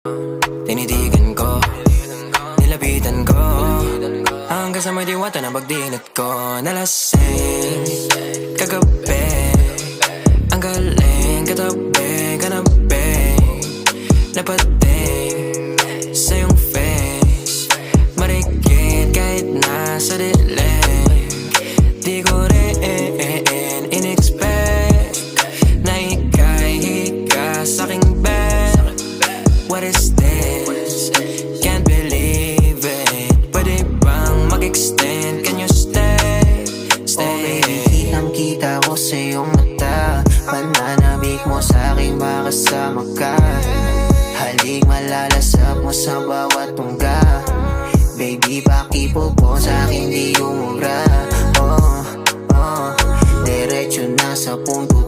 Tinitigan ko, nilapitan ko, hanggang sa may diwata na pagdinat ko. Nalasing kagabi, ang galing katabi, kanabi, napating sa iyong face, marikit kahit nasa dilim. Di ko rin in-expect na ika'y hika sa'king bed. What is this? Can't believe it. Pwede bang mag-extend? Can you stay? Stay. Okay, kitang-kita ko sa iyong mata, pananabik mo sa'king makasama ka. Halik malalasap mo sa bawat tungga. Baby, pakipo po sa'kin di umubra. Diretso na sa punto